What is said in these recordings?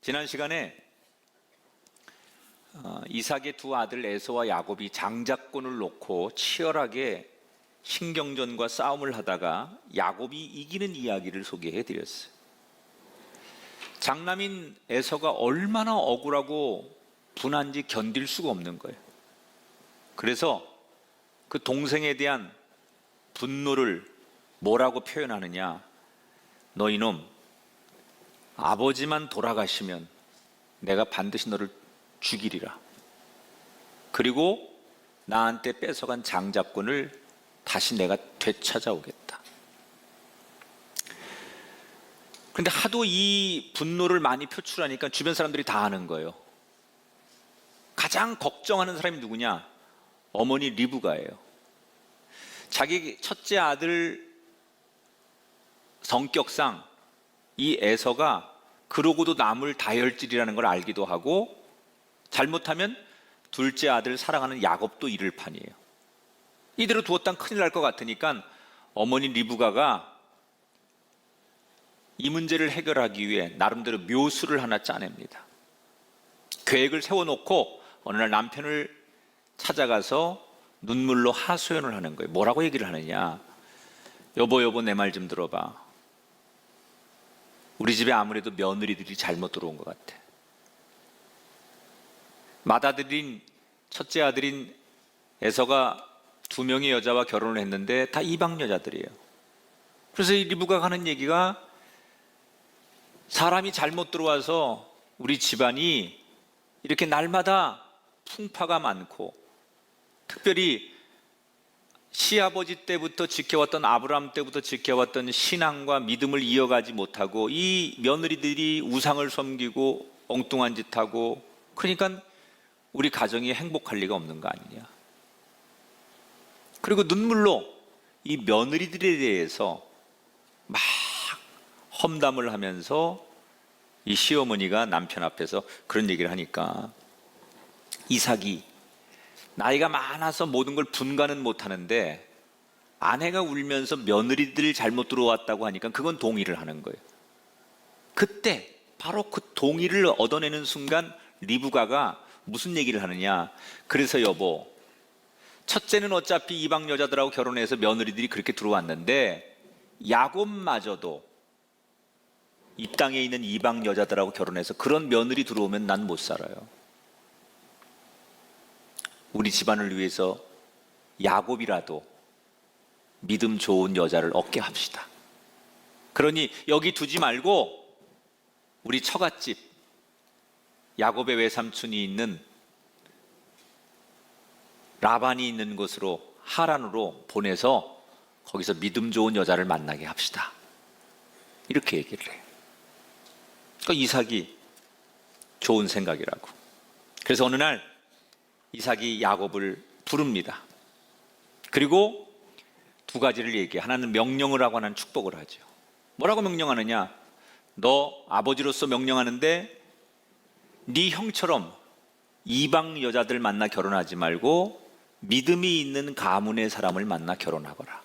지난 시간에 이삭의 두 아들 에서와 야곱이 장자권을 놓고 치열하게 신경전과 싸움을 하다가 야곱이 이기는 이야기를 소개해 드렸어요. 장남인 에서가 얼마나 억울하고 분한지 견딜 수가 없는 거예요. 그래서 그 동생에 대한 분노를 뭐라고 표현하느냐? 너 이놈, 아버지만 돌아가시면 내가 반드시 너를 죽이리라. 그리고 나한테 뺏어간 장자권을 다시 내가 되찾아오겠다. 그런데 하도 이 분노를 많이 표출하니까 주변 사람들이 다 아는 거예요. 가장 걱정하는 사람이 누구냐? 어머니 리브가예요. 자기 첫째 아들 성격상 이 에서가 그러고도 남을 다혈질이라는 걸 알기도 하고, 잘못하면 둘째 아들 사랑하는 야곱도 잃을 판이에요. 이대로 두었다간 큰일 날 것 같으니까 어머니 리브가가 이 문제를 해결하기 위해 나름대로 묘수를 하나 짜냅니다. 계획을 세워놓고 어느 날 남편을 찾아가서 눈물로 하소연을 하는 거예요. 뭐라고 얘기를 하느냐? 여보 내 말 좀 들어봐. 우리 집에 아무래도 며느리들이 잘못 들어온 것 같아. 맏아들인 첫째 아들인 에서가 두 명의 여자와 결혼을 했는데 다 이방 여자들이에요. 그래서 이 리브가가 하는 얘기가, 사람이 잘못 들어와서 우리 집안이 이렇게 날마다 풍파가 많고, 특별히 시아버지 때부터 지켜왔던, 아브라함 때부터 지켜왔던 신앙과 믿음을 이어가지 못하고 이 며느리들이 우상을 섬기고 엉뚱한 짓 하고, 그러니까 우리 가정이 행복할 리가 없는 거 아니냐. 그리고 눈물로 이 며느리들에 대해서 막 험담을 하면서 이 시어머니가 남편 앞에서 그런 얘기를 하니까, 이삭이 나이가 많아서 모든 걸 분간은 못하는데 아내가 울면서 며느리들 잘못 들어왔다고 하니까 그건 동의를 하는 거예요. 그때 바로 그 동의를 얻어내는 순간 리브가가 무슨 얘기를 하느냐? 그래서 여보, 첫째는 어차피 이방 여자들하고 결혼해서 며느리들이 그렇게 들어왔는데 야곱마저도 이 땅에 있는 이방 여자들하고 결혼해서 그런 며느리 들어오면 난 못 살아요. 우리 집안을 위해서 야곱이라도 믿음 좋은 여자를 얻게 합시다. 그러니 여기 두지 말고 우리 처갓집 야곱의 외삼촌이 있는 라반이 있는 곳으로, 하란으로 보내서 거기서 믿음 좋은 여자를 만나게 합시다. 이렇게 얘기를 해요. 그러니까 이삭이 좋은 생각이라고. 그래서 어느 날 이삭이 야곱을 부릅니다. 그리고 두 가지를 얘기해. 하나는 명령을 하고 하나는 축복을 하죠. 뭐라고 명령하느냐? 너 아버지로서 명령하는데 네 형처럼 이방 여자들 만나 결혼하지 말고 믿음이 있는 가문의 사람을 만나 결혼하거라.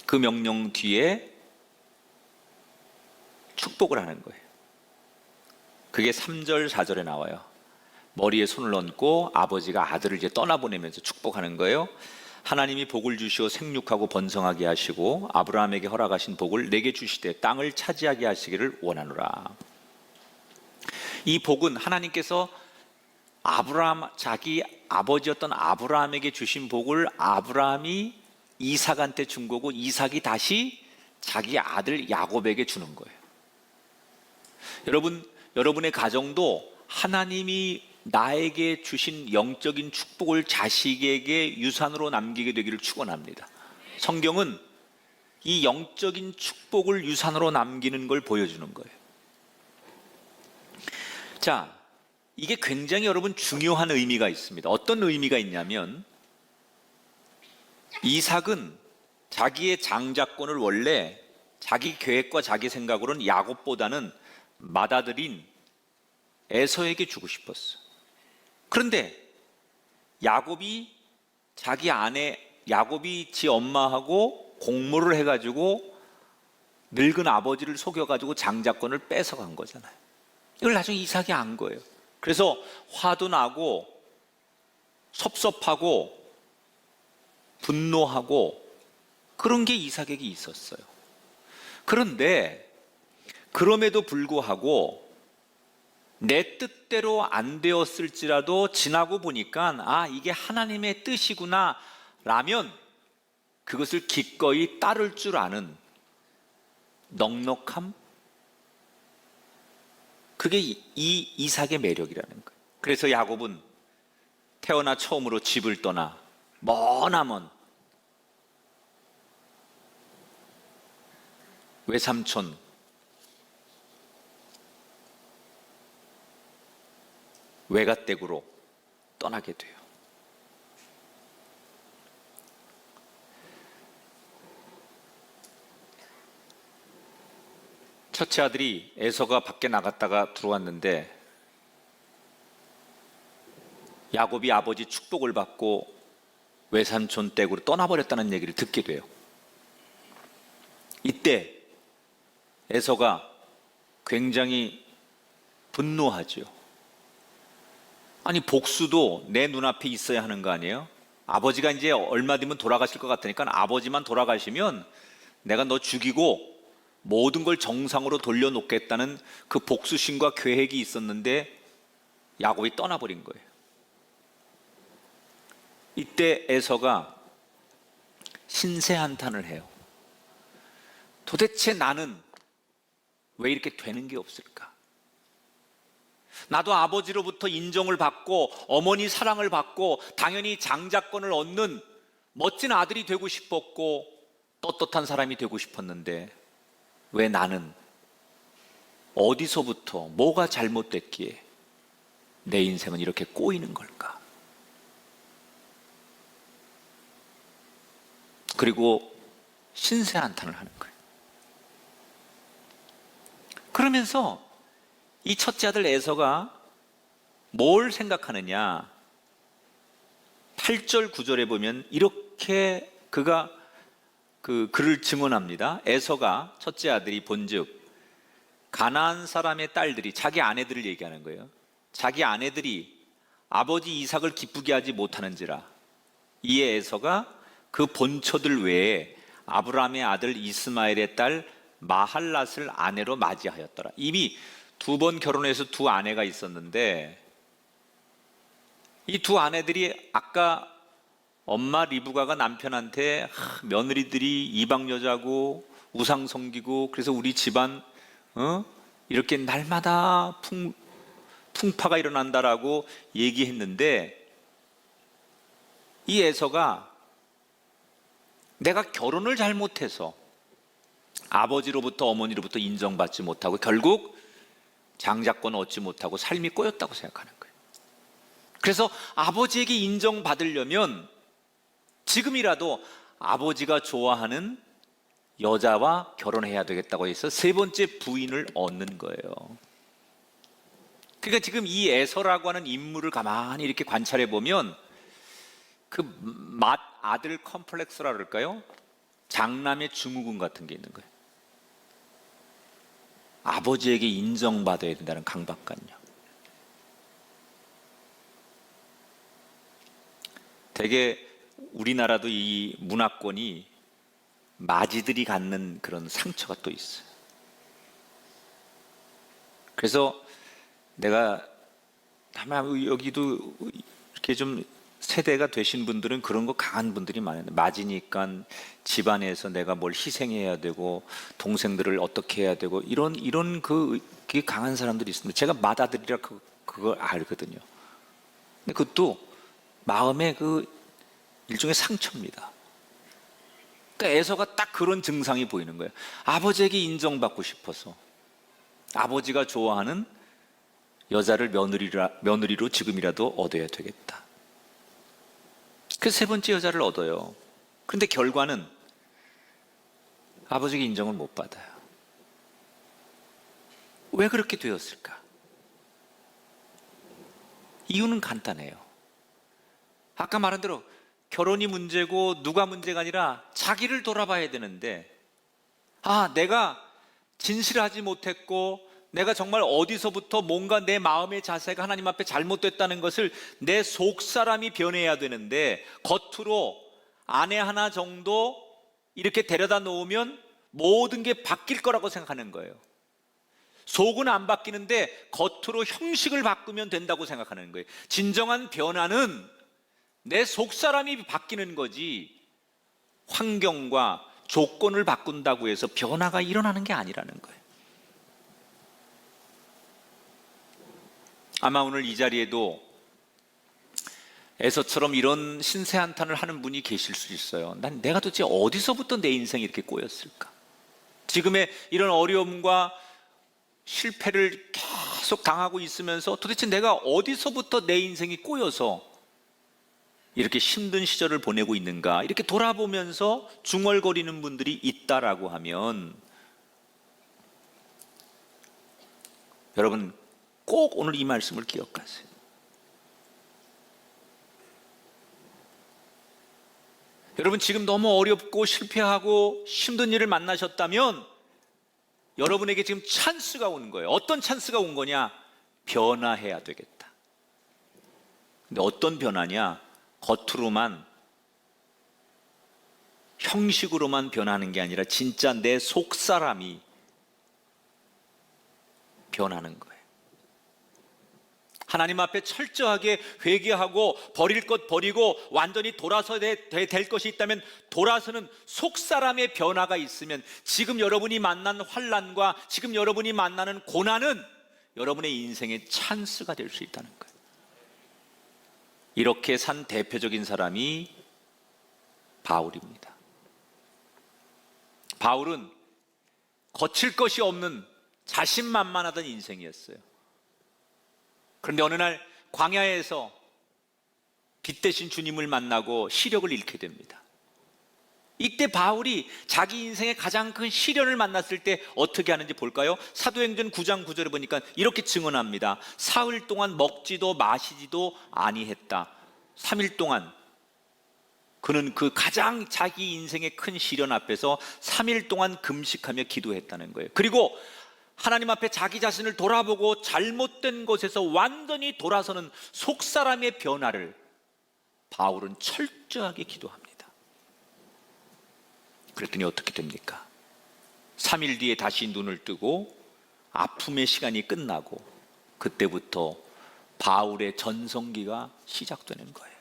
그 명령 뒤에 축복을 하는 거예요. 그게 3절 4절에 나와요. 머리에 손을 얹고 아버지가 아들을 이제 떠나보내면서 축복하는 거예요. 하나님이 복을 주시어 생육하고 번성하게 하시고 아브라함에게 허락하신 복을 내게 주시되 땅을 차지하게 하시기를 원하노라. 이 복은 하나님께서 자기 아버지였던 아브라함에게 주신 복을 아브라함이 이삭한테 준 거고, 이삭이 다시 자기 아들 야곱에게 주는 거예요. 여러분의 가정도 하나님이 나에게 주신 영적인 축복을 자식에게 유산으로 남기게 되기를 축원합니다. 성경은 이 영적인 축복을 유산으로 남기는 걸 보여주는 거예요. 자, 이게 굉장히 여러분 중요한 의미가 있습니다. 어떤 의미가 있냐면, 이삭은 자기의 장자권을 원래 자기 계획과 자기 생각으로는 야곱보다는 맏아들인 에서에게 주고 싶었어. 그런데 야곱이 지 엄마하고 공모를 해가지고 늙은 아버지를 속여가지고 장자권을 뺏어간 거잖아요. 이걸 나중에 이삭이 안 거예요. 그래서 화도 나고 섭섭하고 분노하고 그런 게 이삭에게 있었어요. 그런데 그럼에도 불구하고 내 뜻대로 안 되었을지라도 지나고 보니까 이게 하나님의 뜻이구나 라면 그것을 기꺼이 따를 줄 아는 넉넉함, 그게 이 이삭의 매력이라는 거예요. 그래서 야곱은 태어나 처음으로 집을 떠나 머나먼 외삼촌 외가댁으로 떠나게 돼요. 첫째 아들이 에서가 밖에 나갔다가 들어왔는데 야곱이 아버지 축복을 받고 외삼촌 댁으로 떠나버렸다는 얘기를 듣게 돼요. 이때 에서가 굉장히 분노하죠. 아니 복수도 내 눈앞에 있어야 하는 거 아니에요? 아버지가 이제 얼마 뒤면 돌아가실 것 같으니까 아버지만 돌아가시면 내가 너 죽이고 모든 걸 정상으로 돌려놓겠다는 그 복수심과 계획이 있었는데 야곱이 떠나버린 거예요. 이때 에서가 신세한탄을 해요. 도대체 나는 왜 이렇게 되는 게 없을까? 나도 아버지로부터 인정을 받고 어머니 사랑을 받고 당연히 장자권을 얻는 멋진 아들이 되고 싶었고 떳떳한 사람이 되고 싶었는데 왜 나는 어디서부터 뭐가 잘못됐기에 내 인생은 이렇게 꼬이는 걸까? 그리고 신세한탄을 하는 거예요. 그러면서 이 첫째 아들 에서가 뭘 생각하느냐? 8절 9절에 보면 이렇게 그가 그 글을 증언합니다. 에서가 첫째 아들이 본즉 가나안 사람의 딸들이 자기 아내들을 얘기하는 거예요. 자기 아내들이 아버지 이삭을 기쁘게 하지 못하는지라 이에 에서가 그 본처들 외에 아브라함의 아들 이스마엘의 딸 마할랏을 아내로 맞이하였더라. 이미 2번 결혼해서 2 아내가 있었는데 이 2 아내들이 아까 엄마 리브가가 남편한테 며느리들이 이방 여자고 우상 섬기고 그래서 우리 집안 이렇게 날마다 풍파가 일어난다라고 얘기했는데 이 에서가 내가 결혼을 잘못해서 아버지로부터 어머니로부터 인정받지 못하고 결국 장자권 얻지 못하고 삶이 꼬였다고 생각하는 거예요. 그래서 아버지에게 인정받으려면 지금이라도 아버지가 좋아하는 여자와 결혼해야 되겠다고 해서 3번째 부인을 얻는 거예요. 그러니까 지금 이 에서라고 하는 인물을 가만히 이렇게 관찰해 보면 그 맏아들 컴플렉스라 그럴까요? 장남의 증후군 같은 게 있는 거예요. 아버지에게 인정받아야 된다는 강박관념. 되게 우리나라도 이 문화권이 마지들이 갖는 그런 상처가 또 있어요. 그래서 내가 아마 여기도 이렇게 좀 세대가 되신 분들은 그런 거 강한 분들이 많아요. 맞으니까 집안에서 내가 뭘 희생해야 되고 동생들을 어떻게 해야 되고 이런 그게 강한 사람들이 있습니다. 제가 맏아들이라 그걸 알거든요. 근데 그것도 마음의 그 일종의 상처입니다. 그러니까 에서가 딱 그런 증상이 보이는 거예요. 아버지에게 인정받고 싶어서 아버지가 좋아하는 여자를 며느리로 지금이라도 얻어야 되겠다. 그래서 3번째 여자를 얻어요. 그런데 결과는 아버지에게 인정을 못 받아요. 왜 그렇게 되었을까? 이유는 간단해요. 아까 말한 대로 결혼이 문제고 누가 문제가 아니라 자기를 돌아봐야 되는데 내가 진실하지 못했고 내가 정말 어디서부터 뭔가 내 마음의 자세가 하나님 앞에 잘못됐다는 것을 내 속사람이 변해야 되는데, 겉으로 아내 하나 정도 이렇게 데려다 놓으면 모든 게 바뀔 거라고 생각하는 거예요. 속은 안 바뀌는데 겉으로 형식을 바꾸면 된다고 생각하는 거예요. 진정한 변화는 내 속사람이 바뀌는 거지, 환경과 조건을 바꾼다고 해서 변화가 일어나는 게 아니라는 거예요. 아마 오늘 이 자리에도 에서처럼 이런 신세한탄을 하는 분이 계실 수 있어요. 난 내가 도대체 어디서부터 내 인생이 이렇게 꼬였을까? 지금의 이런 어려움과 실패를 계속 당하고 있으면서 도대체 내가 어디서부터 내 인생이 꼬여서 이렇게 힘든 시절을 보내고 있는가, 이렇게 돌아보면서 중얼거리는 분들이 있다라고 하면, 여러분 꼭 오늘 이 말씀을 기억하세요. 여러분 지금 너무 어렵고 실패하고 힘든 일을 만나셨다면 여러분에게 지금 찬스가 온 거예요. 어떤 찬스가 온 거냐? 변화해야 되겠다. 근데 어떤 변화냐? 겉으로만, 형식으로만 변하는 게 아니라 진짜 내 속사람이 변하는 거예요. 하나님 앞에 철저하게 회개하고 버릴 것 버리고 완전히 돌아서야 될 것이 있다면, 돌아서는 속사람의 변화가 있으면 지금 여러분이 만난 환난과 지금 여러분이 만나는 고난은 여러분의 인생의 찬스가 될 수 있다는 거예요. 이렇게 산 대표적인 사람이 바울입니다. 바울은 거칠 것이 없는 자신만만하던 인생이었어요. 그런데 어느 날 광야에서 빛 대신 주님을 만나고 시력을 잃게 됩니다. 이때 바울이 자기 인생의 가장 큰 시련을 만났을 때 어떻게 하는지 볼까요? 사도행전 9장 9절에 보니까 이렇게 증언합니다. 사흘 동안 먹지도 마시지도 아니했다. 3일 동안 그는 그 가장 자기 인생의 큰 시련 앞에서 3일 동안 금식하며 기도했다는 거예요. 그리고 하나님 앞에 자기 자신을 돌아보고 잘못된 것에서 완전히 돌아서는 속사람의 변화를 바울은 철저하게 기도합니다. 그랬더니 어떻게 됩니까? 3일 뒤에 다시 눈을 뜨고 아픔의 시간이 끝나고, 그때부터 바울의 전성기가 시작되는 거예요.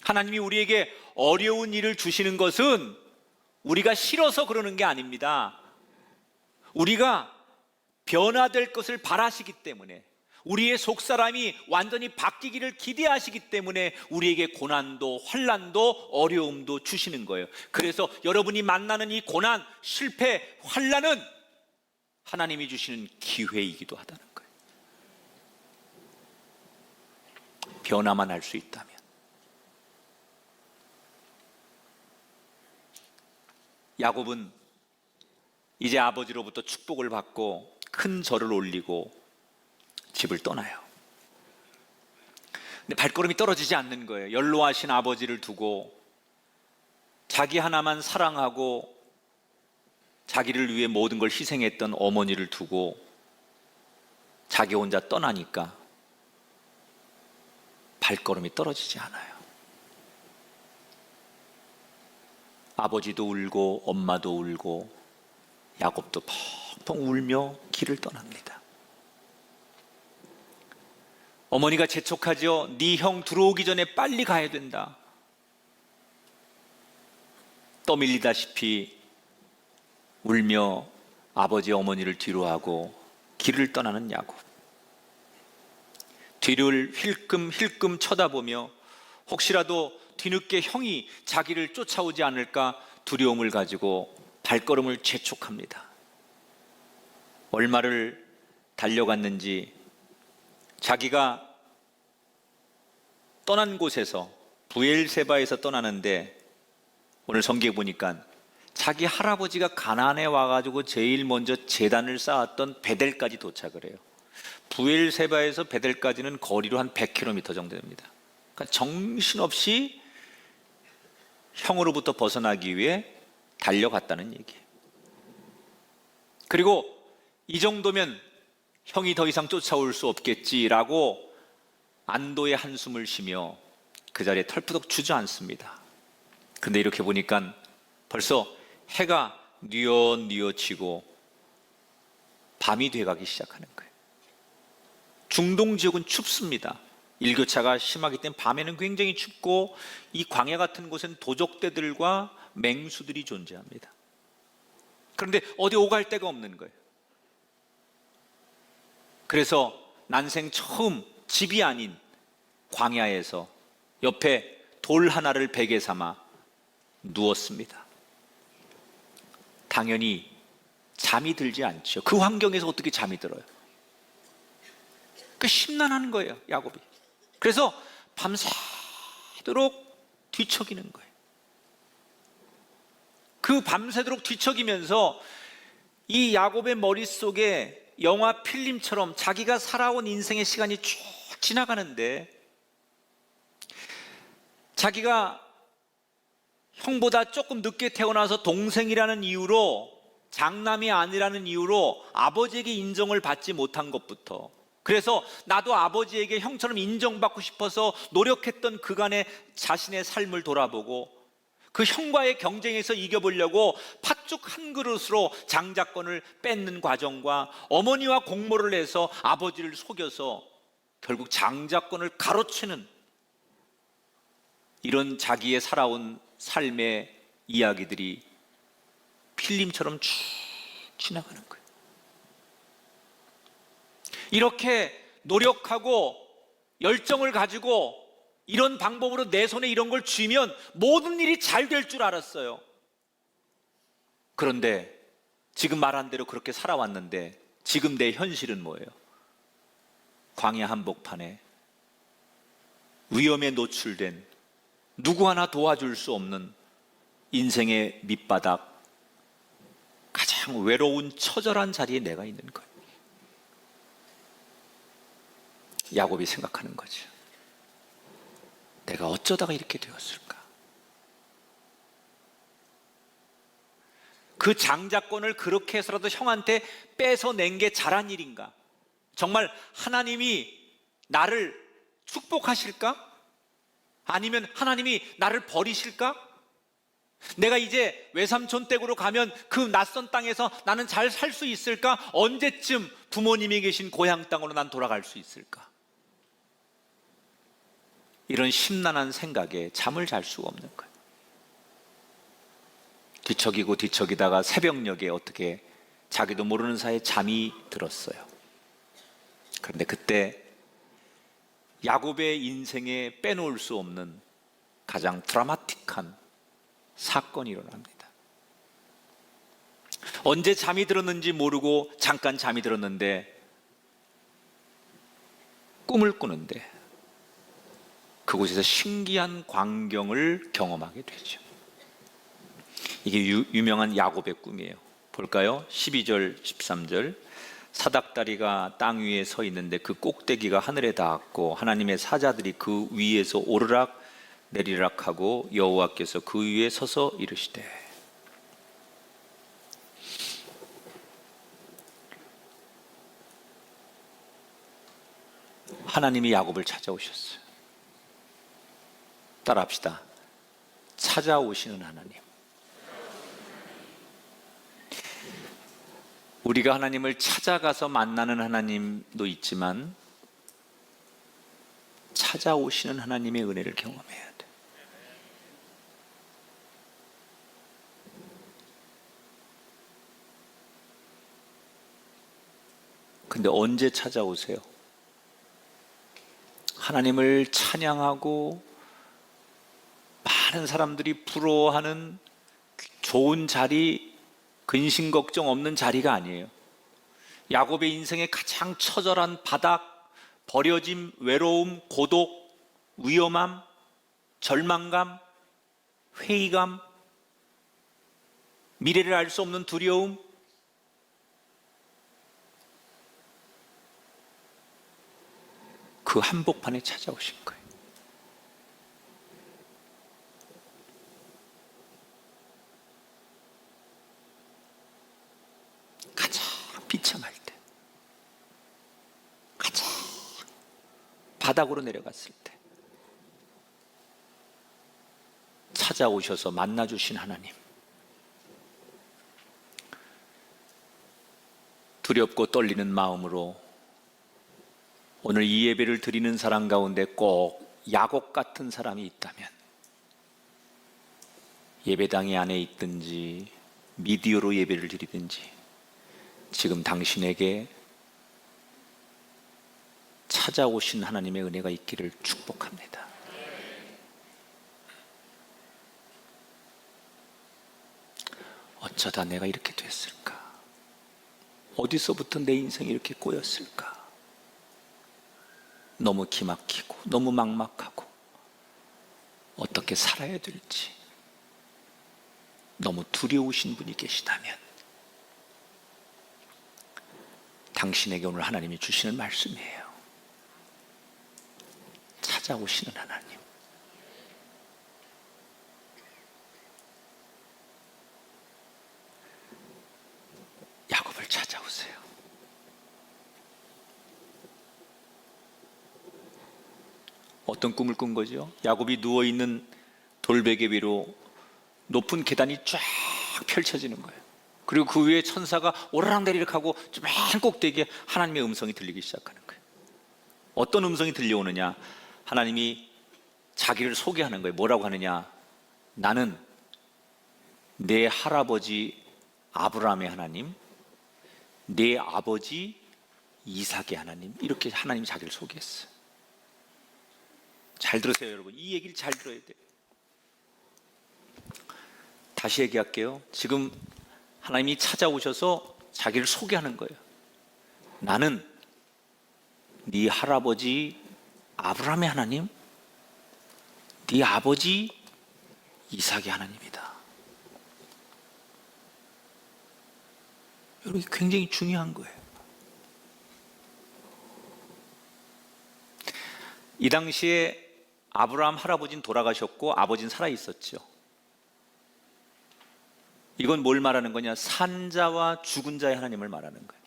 하나님이 우리에게 어려운 일을 주시는 것은 우리가 싫어서 그러는 게 아닙니다. 우리가 변화될 것을 바라시기 때문에, 우리의 속사람이 완전히 바뀌기를 기대하시기 때문에 우리에게 고난도 환난도 어려움도 주시는 거예요. 그래서 여러분이 만나는 이 고난, 실패, 환난은 하나님이 주시는 기회이기도 하다는 거예요. 변화만 할 수 있다면. 야곱은 이제 아버지로부터 축복을 받고 큰 절을 올리고 집을 떠나요. 근데 발걸음이 떨어지지 않는 거예요. 연로하신 아버지를 두고, 자기 하나만 사랑하고 자기를 위해 모든 걸 희생했던 어머니를 두고 자기 혼자 떠나니까 발걸음이 떨어지지 않아요. 아버지도 울고 엄마도 울고 야곱도 펑펑 울며 길을 떠납니다. 어머니가 재촉하죠. 네 형 들어오기 전에 빨리 가야 된다. 떠밀리다시피 울며 아버지 어머니를 뒤로하고 길을 떠나는 야곱. 뒤를 힐끔힐끔 쳐다보며 혹시라도 뒤늦게 형이 자기를 쫓아오지 않을까 두려움을 가지고 발걸음을 재촉합니다. 얼마를 달려갔는지 자기가 떠난 곳에서, 브엘세바에서 떠나는데, 오늘 성경에 보니까 자기 할아버지가 가나안에 와가지고 제일 먼저 제단을 쌓았던 베델까지 도착을 해요. 브엘세바에서 베델까지는 거리로 한 100km 정도 됩니다. 그러니까 정신없이 형으로부터 벗어나기 위해 달려갔다는 얘기예요. 그리고 이 정도면 형이 더 이상 쫓아올 수 없겠지라고 안도의 한숨을 쉬며 그 자리에 털푸덕 주저앉습니다. 근데 이렇게 보니까 벌써 해가 뉘어뉘어지고 밤이 돼가기 시작하는 거예요. 중동 지역은 춥습니다. 일교차가 심하기 때문에 밤에는 굉장히 춥고 이 광야 같은 곳엔 도적대들과 맹수들이 존재합니다. 그런데 어디 오갈 데가 없는 거예요. 그래서 난생 처음 집이 아닌 광야에서 옆에 돌 하나를 베개 삼아 누웠습니다. 당연히 잠이 들지 않죠. 그 환경에서 어떻게 잠이 들어요? 그 심란한 거예요, 야곱이. 그래서 밤새도록 뒤척이는 거예요. 그 밤새도록 뒤척이면서 이 야곱의 머릿속에 영화 필름처럼 자기가 살아온 인생의 시간이 쭉 지나가는데, 자기가 형보다 조금 늦게 태어나서 동생이라는 이유로, 장남이 아니라는 이유로 아버지에게 인정을 받지 못한 것부터, 그래서 나도 아버지에게 형처럼 인정받고 싶어서 노력했던 그간의 자신의 삶을 돌아보고 그 형과의 경쟁에서 이겨보려고 팥죽 한 그릇으로 장자권을 뺏는 과정과 어머니와 공모를 해서 아버지를 속여서 결국 장자권을 가로채는 이런 자기의 살아온 삶의 이야기들이 필름처럼 쭉 지나가는 거예요. 이렇게 노력하고 열정을 가지고 이런 방법으로 내 손에 이런 걸 쥐면 모든 일이 잘 될 줄 알았어요. 그런데 지금 말한 대로 그렇게 살아왔는데 지금 내 현실은 뭐예요? 광야 한복판에 위험에 노출된, 누구 하나 도와줄 수 없는 인생의 밑바닥, 가장 외로운 처절한 자리에 내가 있는 거예요. 야곱이 생각하는 거죠. 내가 어쩌다가 이렇게 되었을까? 그 장자권을 그렇게 해서라도 형한테 뺏어낸 게 잘한 일인가? 정말 하나님이 나를 축복하실까? 아니면 하나님이 나를 버리실까? 내가 이제 외삼촌 댁으로 가면 그 낯선 땅에서 나는 잘 살 수 있을까? 언제쯤 부모님이 계신 고향 땅으로 난 돌아갈 수 있을까? 이런 심란한 생각에 잠을 잘 수가 없는 거예요. 뒤척이고 뒤척이다가 새벽녘에 어떻게 자기도 모르는 사이에 잠이 들었어요. 그런데 그때 야곱의 인생에 빼놓을 수 없는 가장 드라마틱한 사건이 일어납니다. 언제 잠이 들었는지 모르고 잠깐 잠이 들었는데 꿈을 꾸는데 그곳에서 신기한 광경을 경험하게 되죠. 이게 유명한 야곱의 꿈이에요. 볼까요? 12절, 13절. 사닥다리가 땅 위에 서 있는데 그 꼭대기가 하늘에 닿았고 하나님의 사자들이 그 위에서 오르락 내리락 하고 여호와께서 그 위에 서서 이르시되. 하나님이 야곱을 찾아오셨어요. 따라합시다. 찾아오시는 하나님. 우리가 하나님을 찾아가서 만나는 하나님도 있지만 찾아오시는 하나님의 은혜를 경험해야 돼. 근데 언제 찾아오세요? 하나님을 찬양하고 많은 사람들이 부러워하는 좋은 자리, 근심 걱정 없는 자리가 아니에요. 야곱의 인생의 가장 처절한 바닥, 버려짐, 외로움, 고독, 위험함, 절망감, 회의감, 미래를 알 수 없는 두려움, 그 한복판에 찾아오신 거예요. 가장 비참할 때, 바닥으로 내려갔을 때 찾아오셔서 만나주신 하나님, 두렵고 떨리는 마음으로 오늘 이 예배를 드리는 사람 가운데 꼭 야곱 같은 사람이 있다면, 예배당이 안에 있든지 미디어로 예배를 드리든지 지금 당신에게 찾아오신 하나님의 은혜가 있기를 축복합니다. 어쩌다 내가 이렇게 됐을까? 어디서부터 내 인생이 이렇게 꼬였을까? 너무 기막히고 너무 막막하고 어떻게 살아야 될지 너무 두려우신 분이 계시다면, 당신에게 오늘 하나님이 주시는 말씀이에요. 찾아오시는 하나님. 야곱을 찾아오세요. 어떤 꿈을 꾼 거죠? 야곱이 누워있는 돌베개 위로 높은 계단이 쫙 펼쳐지는 거예요. 그리고 그 위에 천사가 오르락내리락 하고 맨 꼭대기에 하나님의 음성이 들리기 시작하는 거예요. 어떤 음성이 들려오느냐? 하나님이 자기를 소개하는 거예요. 뭐라고 하느냐? 나는 내 할아버지 아브라함의 하나님, 내 아버지 이삭의 하나님, 이렇게 하나님이 자기를 소개했어요. 잘 들으세요, 여러분. 이 얘기를 잘 들어야 돼요. 다시 얘기할게요. 지금 하나님이 찾아오셔서 자기를 소개하는 거예요. 나는 네 할아버지 아브라함의 하나님, 네 아버지 이삭의 하나님이다. 여러분, 이게 굉장히 중요한 거예요. 이 당시에 아브라함 할아버지는 돌아가셨고 아버지는 살아 있었죠. 이건 뭘 말하는 거냐? 산자와 죽은 자의 하나님을 말하는 거예요.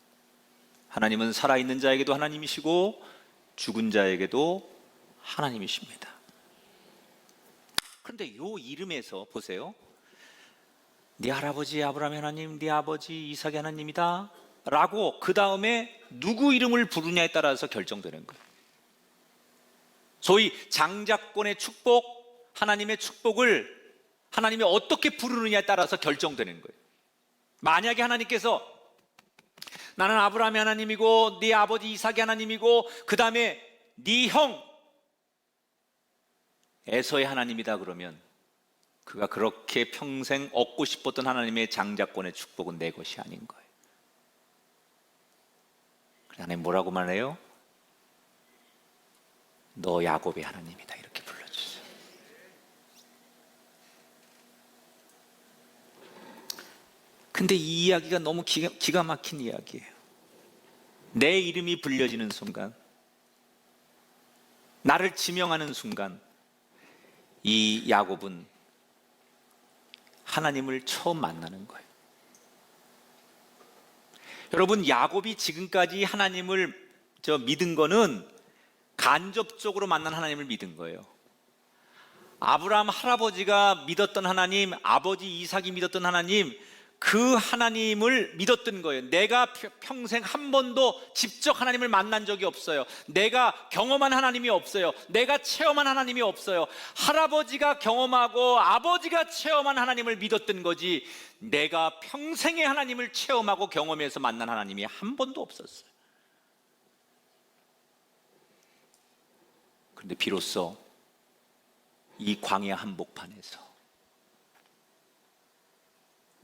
하나님은 살아있는 자에게도 하나님이시고 죽은 자에게도 하나님이십니다. 그런데 이 이름에서 보세요. 네 할아버지 아브라함의 하나님, 네 아버지 이삭의 하나님이다 라고 그 다음에 누구 이름을 부르냐에 따라서 결정되는 거예요. 소위 장자권의 축복, 하나님의 축복을 하나님이 어떻게 부르느냐에 따라서 결정되는 거예요. 만약에 하나님께서 나는 아브라함의 하나님이고 네 아버지 이삭의 하나님이고 그 다음에 네 형 에서의 하나님이다 그러면 그가 그렇게 평생 얻고 싶었던 하나님의 장자권의 축복은 내 것이 아닌 거예요. 그래서 하나님 뭐라고 말해요? 너 야곱의 하나님이다 이렇게 불러주세요. 근데 이 이야기가 너무 기가 막힌 이야기예요. 내 이름이 불려지는 순간, 나를 지명하는 순간 이 야곱은 하나님을 처음 만나는 거예요. 여러분, 야곱이 지금까지 하나님을 믿은 거는 간접적으로 만난 하나님을 믿은 거예요. 아브라함 할아버지가 믿었던 하나님, 아버지 이삭이 믿었던 하나님, 그 하나님을 믿었던 거예요. 내가 평생 한 번도 직접 하나님을 만난 적이 없어요. 내가 경험한 하나님이 없어요. 내가 체험한 하나님이 없어요. 할아버지가 경험하고 아버지가 체험한 하나님을 믿었던 거지, 내가 평생의 하나님을 체험하고 경험해서 만난 하나님이 한 번도 없었어요. 그런데 비로소 이 광야 한복판에서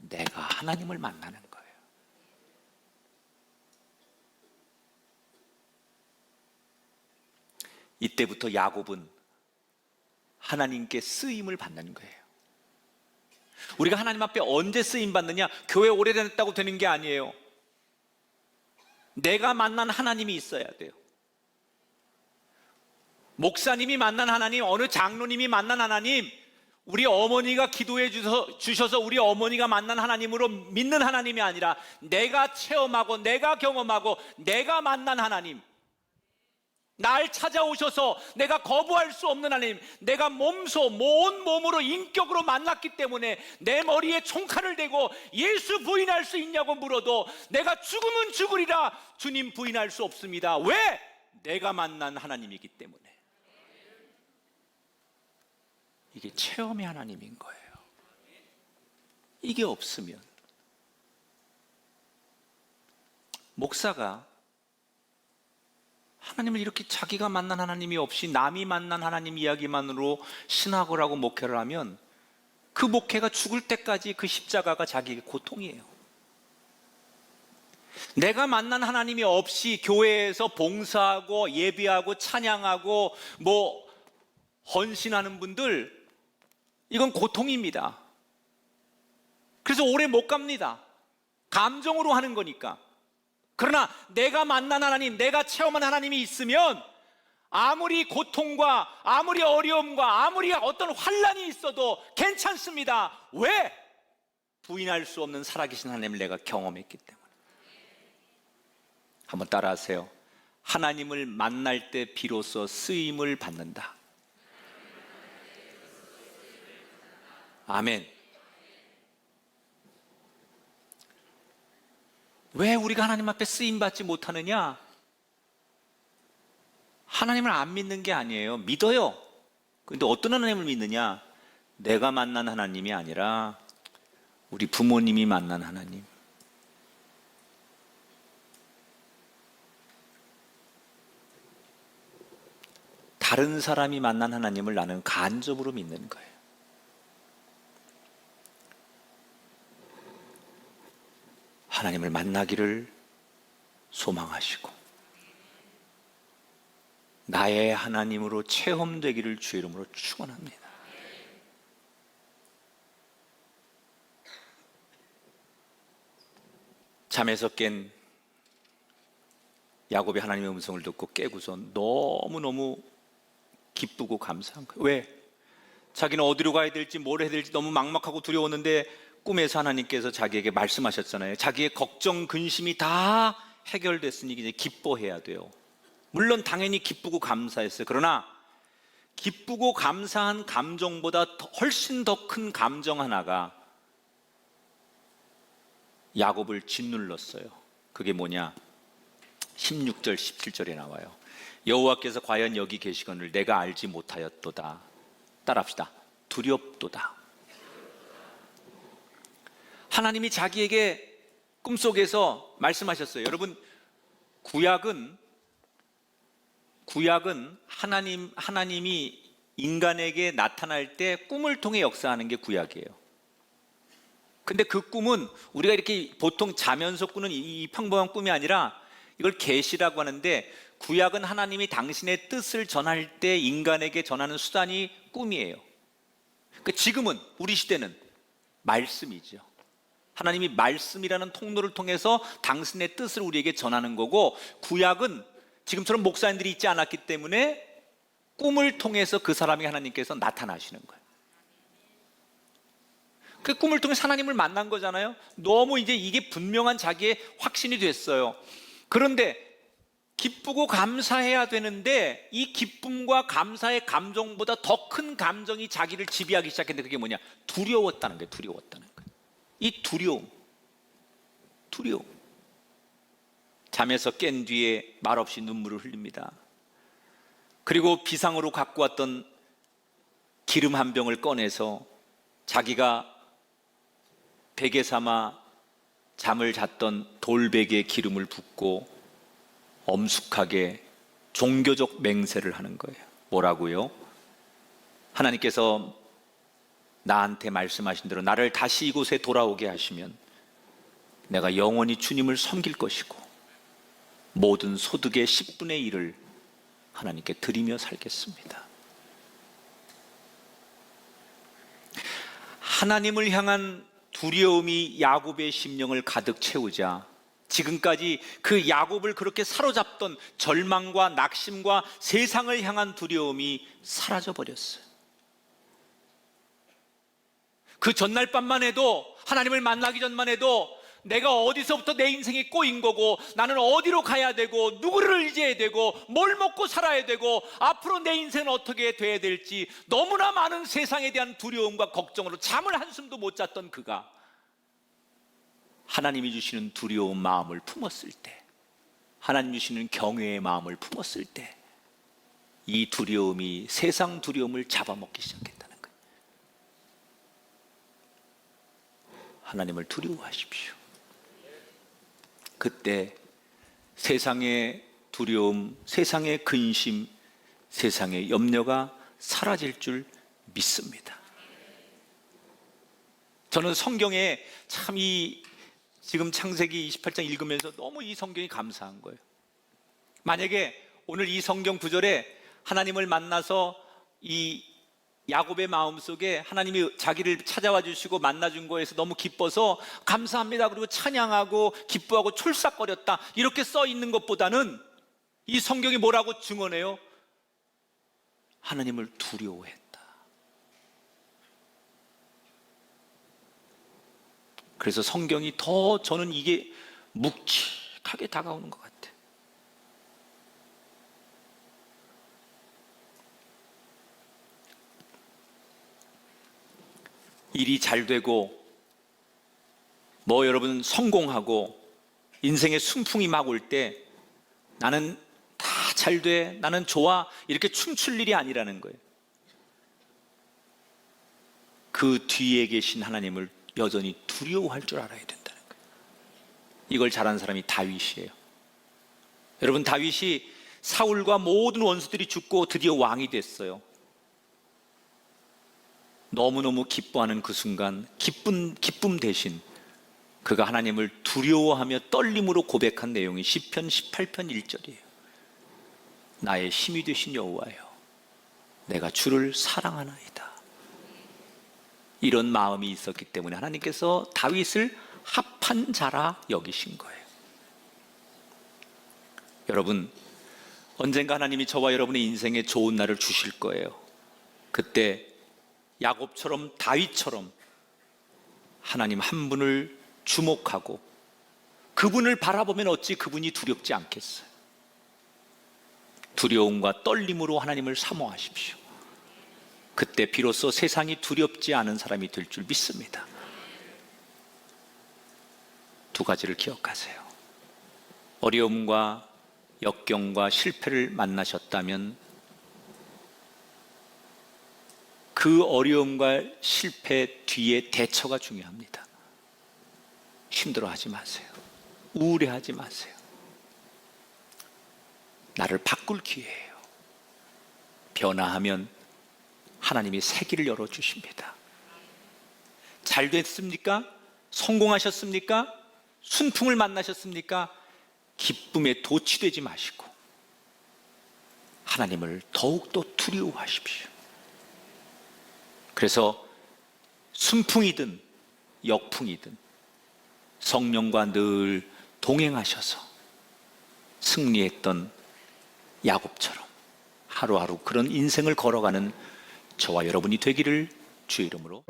내가 하나님을 만나는 거예요. 이때부터 야곱은 하나님께 쓰임을 받는 거예요. 우리가 하나님 앞에 언제 쓰임 받느냐? 교회 오래됐다고 되는 게 아니에요. 내가 만난 하나님이 있어야 돼요. 목사님이 만난 하나님, 어느 장로님이 만난 하나님, 우리 어머니가 기도해 주셔서 우리 어머니가 만난 하나님으로 믿는 하나님이 아니라 내가 체험하고 내가 경험하고 내가 만난 하나님, 날 찾아오셔서 내가 거부할 수 없는 하나님, 내가 몸소 온 몸으로 인격으로 만났기 때문에 내 머리에 총칼을 대고 예수 부인할 수 있냐고 물어도 내가 죽으면 죽으리라 주님 부인할 수 없습니다. 왜? 내가 만난 하나님이기 때문에. 이게 체험의 하나님인 거예요. 이게 없으면 목사가 하나님을 이렇게 자기가 만난 하나님이 없이 남이 만난 하나님 이야기만으로 신학을 하고 목회를 하면 그 목회가 죽을 때까지 그 십자가가 자기에게 고통이에요. 내가 만난 하나님이 없이 교회에서 봉사하고 예배하고 찬양하고 헌신하는 분들, 이건 고통입니다. 그래서 오래 못 갑니다. 감정으로 하는 거니까. 그러나 내가 만난 하나님, 내가 체험한 하나님이 있으면 아무리 고통과 아무리 어려움과 아무리 어떤 환난이 있어도 괜찮습니다. 왜? 부인할 수 없는 살아계신 하나님을 내가 경험했기 때문에. 한번 따라하세요. 하나님을 만날 때 비로소 쓰임을 받는다. 아멘. 왜 우리가 하나님 앞에 쓰임받지 못하느냐? 하나님을 안 믿는 게 아니에요. 믿어요. 근데 어떤 하나님을 믿느냐? 내가 만난 하나님이 아니라 우리 부모님이 만난 하나님. 다른 사람이 만난 하나님을 나는 간접으로 믿는 거예요. 하나님을 만나기를 소망하시고 나의 하나님으로 체험되기를 주의 이름으로 축원합니다. 잠에서 깬 야곱이 하나님의 음성을 듣고 깨고서 너무너무 기쁘고 감사한 거예요. 왜? 자기는 어디로 가야 될지 뭘 해야 될지 너무 막막하고 두려웠는데 꿈에서 하나님께서 자기에게 말씀하셨잖아요. 자기의 걱정, 근심이 다 해결됐으니 이제 기뻐해야 돼요. 물론 당연히 기쁘고 감사했어요. 그러나 기쁘고 감사한 감정보다 훨씬 더 큰 감정 하나가 야곱을 짓눌렀어요. 그게 뭐냐? 16절, 17절에 나와요. 여호와께서 과연 여기 계시거늘 내가 알지 못하였도다. 따라합시다. 두렵도다. 하나님이 자기에게 꿈속에서 말씀하셨어요. 여러분, 구약은 하나님이 인간에게 나타날 때 꿈을 통해 역사하는 게 구약이에요. 근데 그 꿈은 우리가 이렇게 보통 자면서 꾸는 이 평범한 꿈이 아니라 이걸 계시라고 하는데, 구약은 하나님이 당신의 뜻을 전할 때 인간에게 전하는 수단이 꿈이에요. 그러니까 지금은 우리 시대는 말씀이죠. 하나님이 말씀이라는 통로를 통해서 당신의 뜻을 우리에게 전하는 거고, 구약은 지금처럼 목사님들이 있지 않았기 때문에 꿈을 통해서 그 사람이 하나님께서 나타나시는 거예요. 그 꿈을 통해서 하나님을 만난 거잖아요. 너무 이제 이게 분명한 자기의 확신이 됐어요. 그런데 기쁘고 감사해야 되는데 이 기쁨과 감사의 감정보다 더 큰 감정이 자기를 지배하기 시작했는데 그게 뭐냐? 두려웠다는 거예요. 두려웠다는 거예요. 이 두려움. 잠에서 깬 뒤에 말없이 눈물을 흘립니다. 그리고 비상으로 갖고 왔던 기름 한 병을 꺼내서 자기가 베개 삼아 잠을 잤던 돌베개에 기름을 붓고 엄숙하게 종교적 맹세를 하는 거예요. 뭐라고요? 하나님께서 나한테 말씀하신 대로 나를 다시 이곳에 돌아오게 하시면 내가 영원히 주님을 섬길 것이고 모든 소득의 10분의 1을 하나님께 드리며 살겠습니다. 하나님을 향한 두려움이 야곱의 심령을 가득 채우자 지금까지 그 야곱을 그렇게 사로잡던 절망과 낙심과 세상을 향한 두려움이 사라져 버렸어요. 그 전날 밤만 해도, 하나님을 만나기 전만 해도 내가 어디서부터 내 인생이 꼬인 거고, 나는 어디로 가야 되고, 누구를 의지해야 되고, 뭘 먹고 살아야 되고, 앞으로 내 인생은 어떻게 돼야 될지 너무나 많은 세상에 대한 두려움과 걱정으로 잠을 한숨도 못 잤던 그가 하나님이 주시는 두려운 마음을 품었을 때, 하나님 주시는 경외의 마음을 품었을 때, 이 두려움이 세상 두려움을 잡아먹기 시작했다는 거예요. 하나님을 두려워하십시오. 그때 세상의 두려움, 세상의 근심, 세상의 염려가 사라질 줄 믿습니다. 저는 성경에 참 지금 창세기 28장 읽으면서 너무 이 성경이 감사한 거예요. 만약에 오늘 이 성경 구절에 하나님을 만나서 이 야곱의 마음속에 하나님이 자기를 찾아와 주시고 만나준 거에서 너무 기뻐서 감사합니다, 그리고 찬양하고 기뻐하고 촐싹거렸다, 이렇게 써 있는 것보다는 이 성경이 뭐라고 증언해요? 하나님을 두려워했다. 그래서 성경이 더 저는 이게 묵직하게 다가오는 것 같아요. 일이 잘 되고 여러분 성공하고 인생의 순풍이 막 올 때 나는 다 잘 돼, 나는 좋아, 이렇게 춤출 일이 아니라는 거예요. 그 뒤에 계신 하나님을 여전히 두려워할 줄 알아야 된다는 거예요. 이걸 잘한 사람이 다윗이에요. 여러분, 다윗이 사울과 모든 원수들이 죽고 드디어 왕이 됐어요. 너무너무 기뻐하는 그 순간 기쁨 대신 그가 하나님을 두려워하며 떨림으로 고백한 내용이 시편 18편 1절이에요. 나의 힘이 되신 여호와여, 내가 주를 사랑하나이다. 이런 마음이 있었기 때문에 하나님께서 다윗을 합한 자라 여기신 거예요. 여러분, 언젠가 하나님이 저와 여러분의 인생에 좋은 날을 주실 거예요. 그때 야곱처럼 다윗처럼 하나님 한 분을 주목하고 그분을 바라보면 어찌 그분이 두렵지 않겠어요? 두려움과 떨림으로 하나님을 사모하십시오. 그때 비로소 세상이 두렵지 않은 사람이 될 줄 믿습니다. 두 가지를 기억하세요. 어려움과 역경과 실패를 만나셨다면 그 어려움과 실패 뒤에 대처가 중요합니다. 힘들어하지 마세요. 우울해하지 마세요. 나를 바꿀 기회예요. 변화하면 하나님이 새 길을 열어주십니다. 잘 됐습니까? 성공하셨습니까? 순풍을 만나셨습니까? 기쁨에 도취되지 마시고 하나님을 더욱더 두려워하십시오. 그래서 순풍이든 역풍이든 성령과 늘 동행하셔서 승리했던 야곱처럼 하루하루 그런 인생을 걸어가는 저와 여러분이 되기를 주의 이름으로